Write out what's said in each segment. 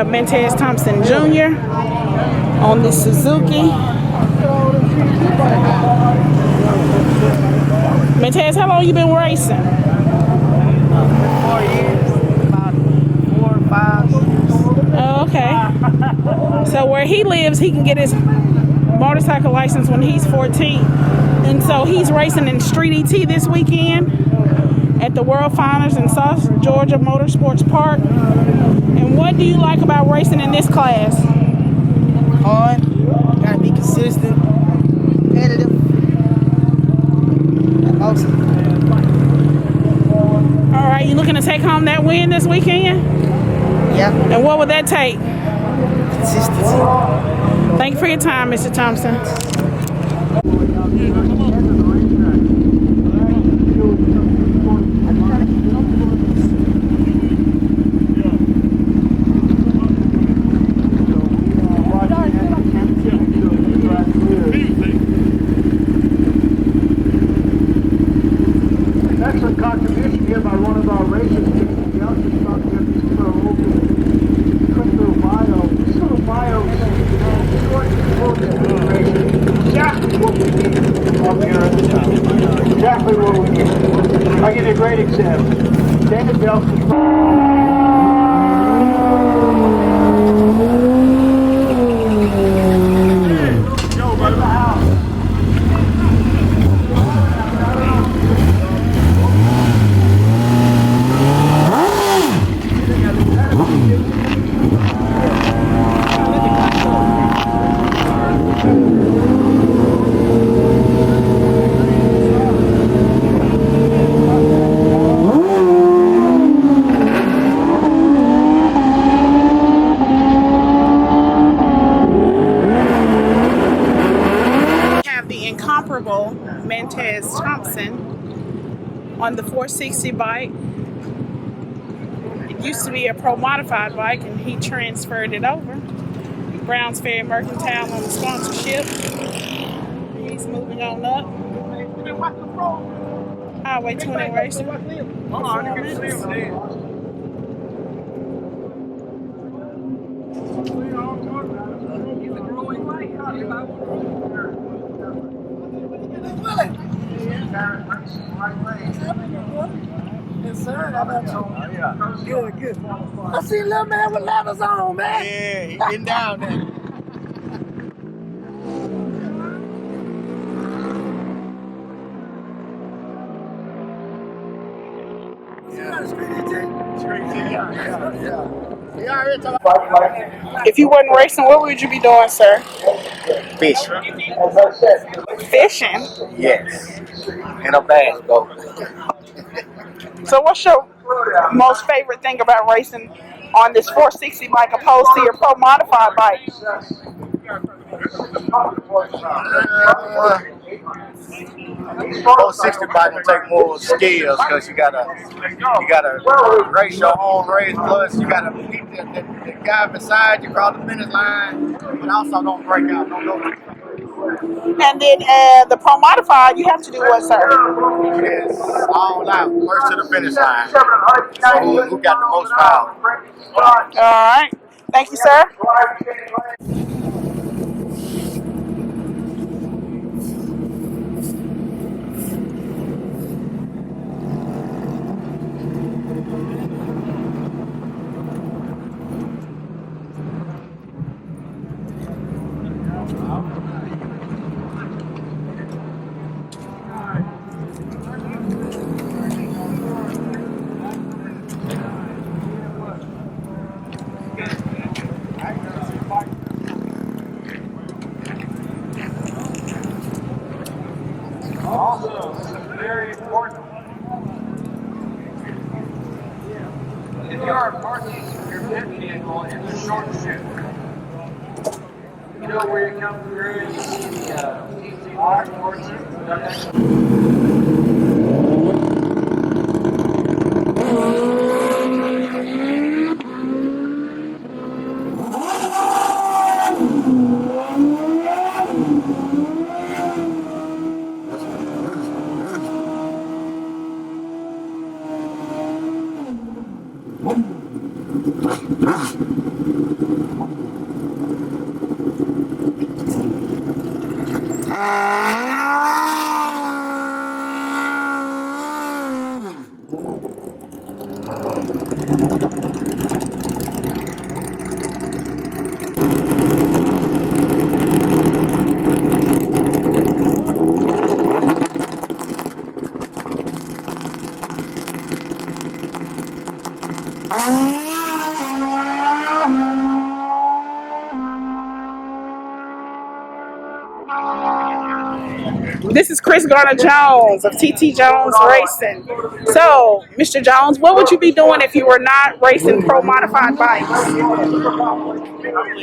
have Mantas Thompson Jr. on the Suzuki. Mantas, how long you been racing? 4 years, about 4 or 5 years. Oh, okay. So where he lives, he can get his motorcycle license when he's 14. And so he's racing in Street ET this weekend at the World Finals in South Georgia Motorsports Park. And what do you like about racing in this class? Hard, gotta be consistent, competitive, and awesome. All right, you looking to take home that win this weekend? Yeah. And what would that take? Consistency. Thank you for your time, Mr. Thompson. Excellent contribution here by one of our racers. Exactly what we need. I'll give you a great example. David Belson. Incomparable Mantas Thompson on the 460 bike. It used to be a pro modified bike and he transferred it over. Browns Ferry Mercantile on the sponsorship. He's moving on up. Highway 20 racing. Yes, sir. How about you? Good, good. I see a little man with ladders on, man. Yeah, he getting down there. If you wasn't racing, what would you be doing, sir? Fishing. Fishing. Yes. In a bass boat. So what's your most favorite thing about racing on this 460 bike opposed to your pro modified bike? 460 bike will take more skills because you gotta race your own race, plus you gotta beat the guy beside you across the finish line, but also don't break out, don't go. And then the pro modified, you have to do what, sir? It's all out, first to the finish line. So who got the most power? All right. Thank you, sir. Also, this is very important. If you are parking your pit vehicle in the short chute, you know where you come through and you see the easy water portion. This is Chris Garner Jones of TT Jones Racing. So, Mr. Jones, what would you be doing if you were not racing pro modified bikes? Probably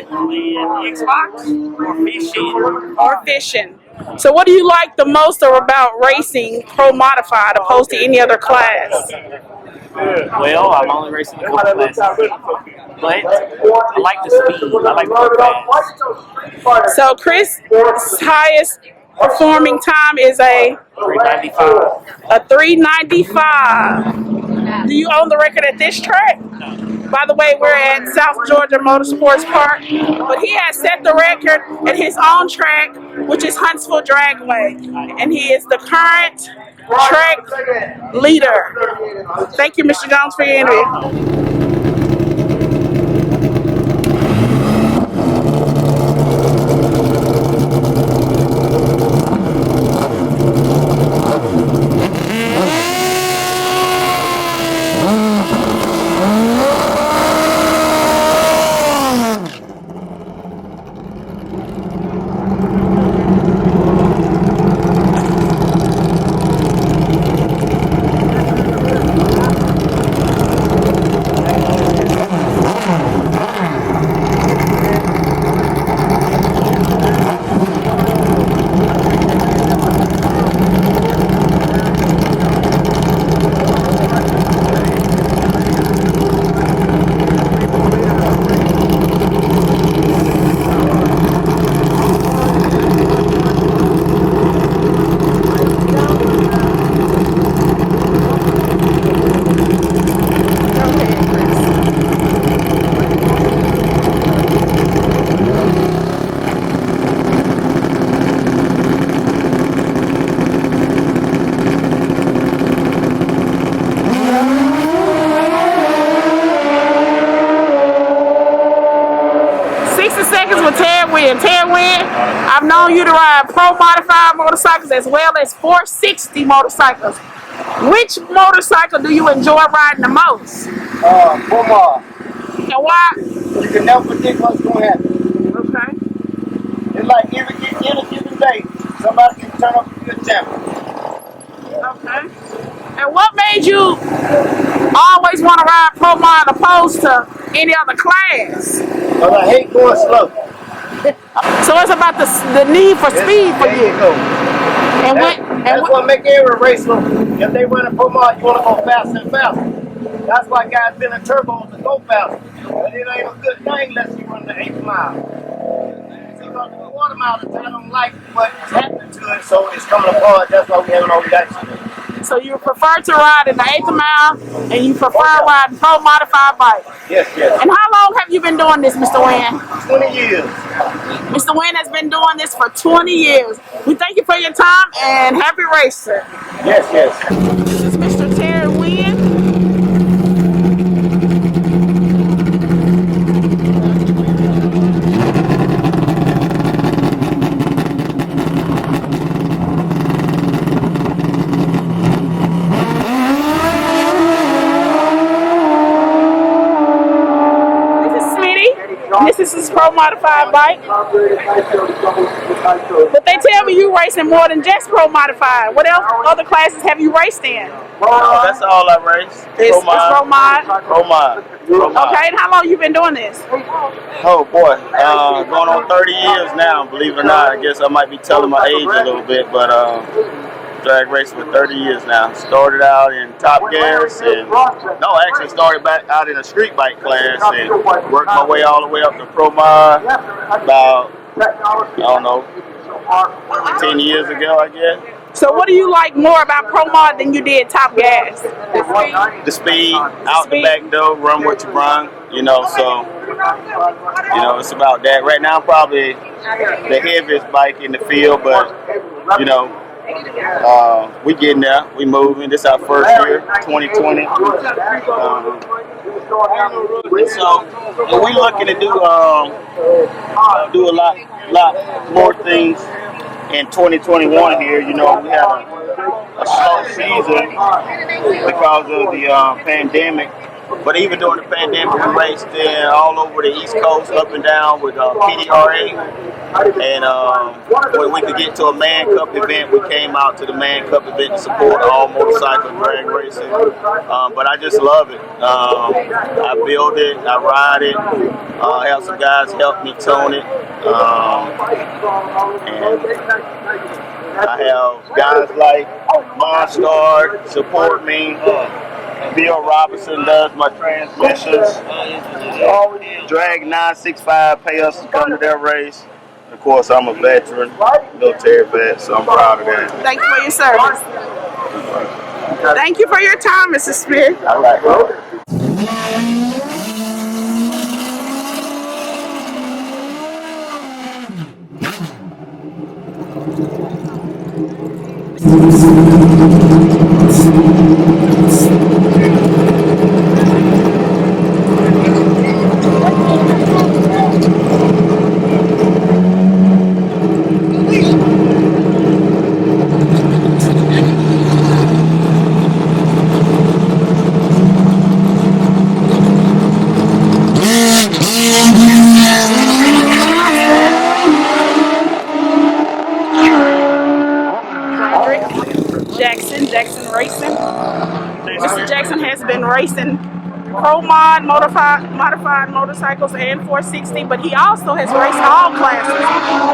playing Xbox or fishing. Or fishing. So, what do you like the most about racing pro modified opposed to any other class? Well, I'm only racing a couple classes, but I like the speed. I like to go fast. So, Chris' highest performing time is a 395. 395. Do you own the record at this track? By the way, we're at South Georgia Motorsports Park, but he has set the record at his own track, which is Huntsville Dragway, and he is the current track leader. Thank you, Mr. Jones, for your interview. 60 seconds with Ted Wynn. Ted Wynn, I've known you to ride pro modified motorcycles as well as 460 motorcycles. Which motorcycle do you enjoy riding the most? Football. And why? You can never predict what's going to happen. Okay. It's like every given day, somebody can turn up a good champion. Okay. And what made you always want to ride pro mod opposed to any other class? But I hate going slow. So it's about the need for speed for you. Go. And That's what make every racer, if they run a pro mod, you want to go faster and faster. That's why guys been in turbos to go faster. But it ain't a good thing unless you run the 8th mile. Because the water miles, I don't like what's happening to it, so it's coming apart. That's why we having all the accidents. So you prefer to ride in the 8th mile, and you prefer riding pro modified bike. Yes, yes. And how long have you been doing this, Mr. Wynn? 20 years. Mr. Wynn has been doing this for 20 years. We thank you for your time and happy racing. Yes, yes. This is Mr. Terry Wynn. This is his pro modified bike. But they tell me you racing more than just pro modified. What else other classes have you raced in? That's all I race. It's pro mod. Pro mod. Okay, and how long you been doing this? Oh boy, going on 30 years now. Believe it or not, I guess I might be telling my age a little bit, but drag racing for 30 years now. Started out in Top Gas, and actually started back out in a street bike class, and worked my way all the way up to pro mod about, I don't know, 10 years ago, I guess. So what do you like more about Pro Mod than you did Top Gas? The speed, out the Speed. back door, run what you run. So it's about that. Right now, I'm probably the heaviest bike in the field, but you know, we getting there. We moving. This our first year, 2020. And we looking to do a lot more things in 2021 here. We had a slow season because of the pandemic. But even during the pandemic, we raced all over the East Coast, up and down with PDRA. And when we could get to a Man Cup event, we came out to the Man Cup event to support all motorcycle drag racing. But I just love it. I build it, I ride it. I have some guys help me tune it. And I have guys like Monstar support me. Bill Robinson does my transmissions. Drag 965 pay us to come to their race. Of course, I'm a veteran, military vet, so I'm proud of that. Thank you for your service. Thank you for your time, Mr. Smith. All right. Jackson Racing. Mr. Jackson has been racing Pro Mod modified motorcycles and 460, but he also has raced all classes.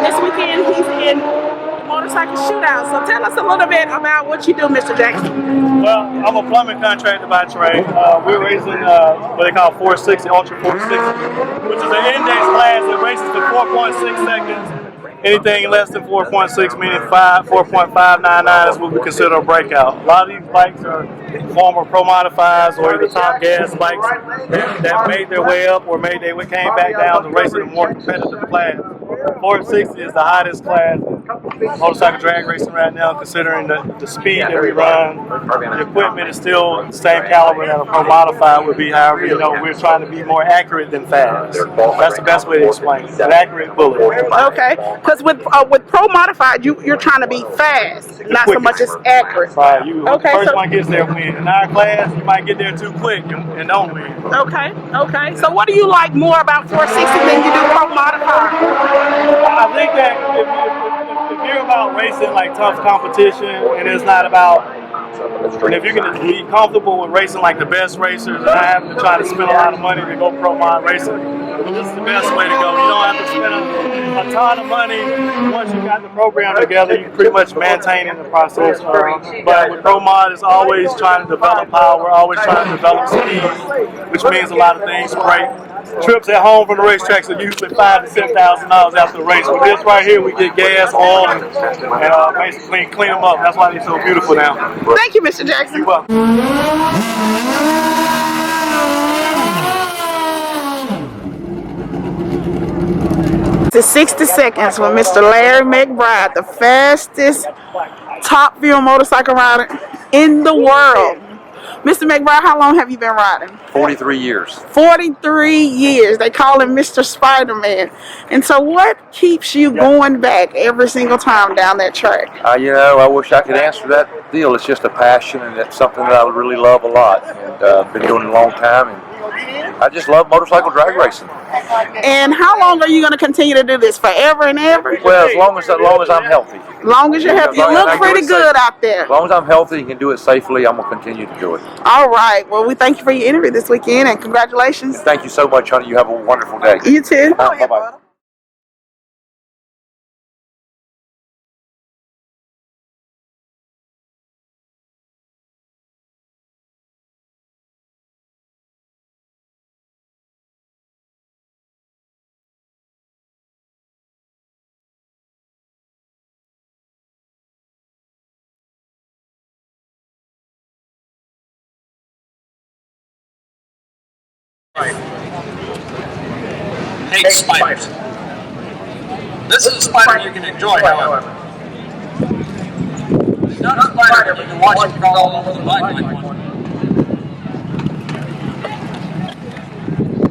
This weekend he's in the motorcycle shootout. So tell us a little bit about what you do, Mr. Jackson. Well, I'm a plumbing contractor by trade. We're racing what they call 460, Ultra 460, which is an index class that races to 4.6 seconds. Anything less than 4.6, meaning 4.599 is what we consider a breakout. A lot of these bikes are former Pro Modifieds or either Top Gas bikes that made their way up or came back down to race in a more competitive class. 460 is the hottest class in motorcycle drag racing right now, considering the speed that we run. The equipment is still the same caliber that a Pro Modified would be. However, we're trying to be more accurate than fast. That's the best way to explain it. An accurate bullet. Okay, because with Pro Modified, you're trying to be fast, not so much as accurate. Right. The first one gets there win. In our class, you might get there too quick and don't win. Okay. So what do you like more about 460 than you do Pro Modified? I think that if you're about racing like tough competition, and it's not about, and if you can be comfortable with racing like the best racers and not having to try to spend a lot of money to go pro mod racing, this is the best way to go. You don't have to spend a ton of money. Once you got the program together, you pretty much maintain in the process. But with pro mod, it's always trying to develop power, always trying to develop speed, which means a lot of things. Great trips at home from the racetracks are usually $5,000 to $10,000 after the race. With this right here, we get gas, oil, and basically clean them up. That's why they're so beautiful now. Thank you, Mr. Jackson. You're welcome. To 60 seconds with Mr. Larry McBride, the fastest top fuel motorcycle rider in the world. Mr. McBride, how long have you been riding? 43 years. 43 years. They call him Mr. Spider-Man. And so what keeps you going back every single time down that track? I wish I could answer that deal. It's just a passion, and it's something that I really love a lot. And I've been doing it a long time, and I just love motorcycle drag racing. And how long are you going to continue to do this? Forever and ever? Well, as long as I'm healthy. As long as you're healthy. You look pretty good out there. As long as I'm healthy and can do it safely, I'm going to continue to do it. All right. Well, we thank you for your interview this weekend, and congratulations. And thank you so much, honey. You have a wonderful day. You too. Bye-bye. Hates spiders. This is a spider you can enjoy, however. It's not a spider, but you can watch him crawl all over the bike like one.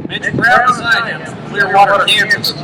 McBride beside him from Clearwater, Kansas.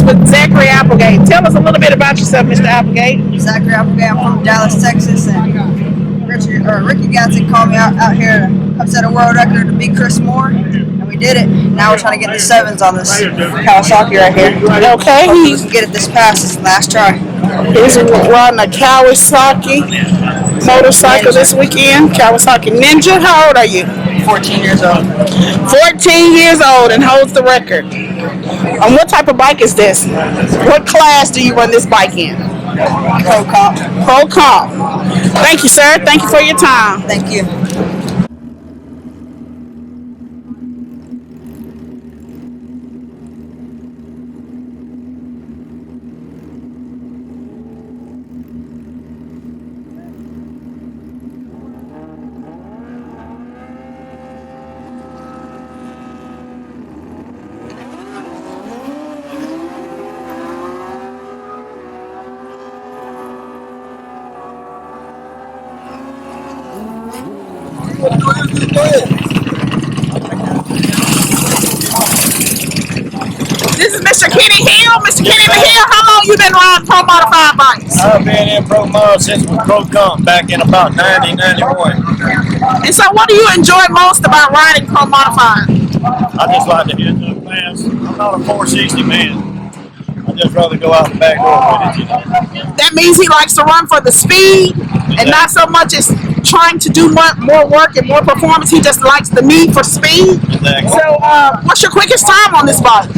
With Zachary Applegate. Tell us a little bit about yourself, Mr. Applegate. Zachary Applegate. I'm from Dallas, Texas, and Ricky Gatson called me out here to set a world record to beat Chris Moore, and we did it. Now we're trying to get the sevens on this Kawasaki right here. Okay, Hopefully we can get it this past this last try. He's riding a Kawasaki motorcycle this weekend. Kawasaki Ninja. How old are you? 14 years old. 14 years old and holds the record. And what type of bike is this? What class do you run this bike in? Pro Comp. Pro Comp. Thank you, sir. Thank you for your time. Thank you. This is Mr. Kenny Hill. Mr. Kenny Hill, how long you been riding pro modified bikes? I've been in pro mod since we Pro Comp back in about 1991. And so what do you enjoy most about riding pro modified? I just like to hit the fast. I'm not a 460 man. I just rather go out the back door with it, you know. That means he likes to run for the speed and not so much as trying to do more work and more performance. He just likes the need for speed. Exactly. So what's your quickest time on this bike?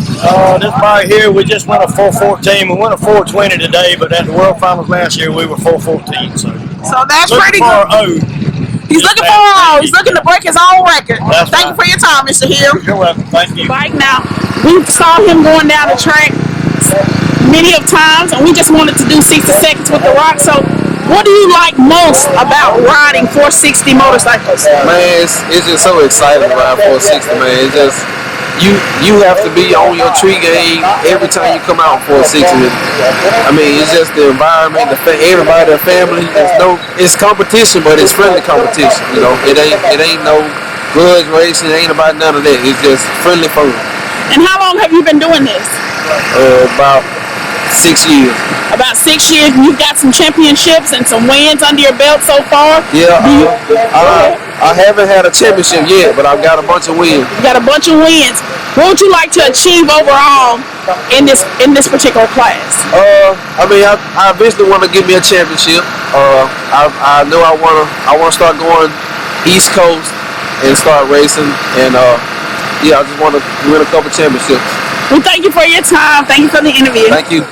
This bike here, we just went a 414. We went a 420 today, but at the World Finals last year, we were 414. So that's pretty good. He's looking for a He's looking to break his own record. Thank you for your time, Mr. Hill. You're welcome. Thank you. Bike now. We saw him going down the track many of times, and we just wanted to do 60 seconds with the rock. So what do you like most about riding 460 motorcycles? Man, it's just so exciting to ride 460, man. It's just you have to be on your tree game every time you come out 460. I mean, it's just the environment, everybody, the family. It's competition, but it's friendly competition. You know, it ain't no grudge racing. It ain't about none of that. It's just friendly fun. And how long have you been doing this? About 6 years. About 6 years. You've got some championships and some wins under your belt so far. Yeah, I haven't had a championship yet, but I've got a bunch of wins. You got a bunch of wins. What would you like to achieve overall in this particular class? I mean, I eventually want to give me a championship. I know I wanna start going East Coast and start racing, and I just want to win a couple championships. Well, thank you for your time. Thank you for the interview. Thank you.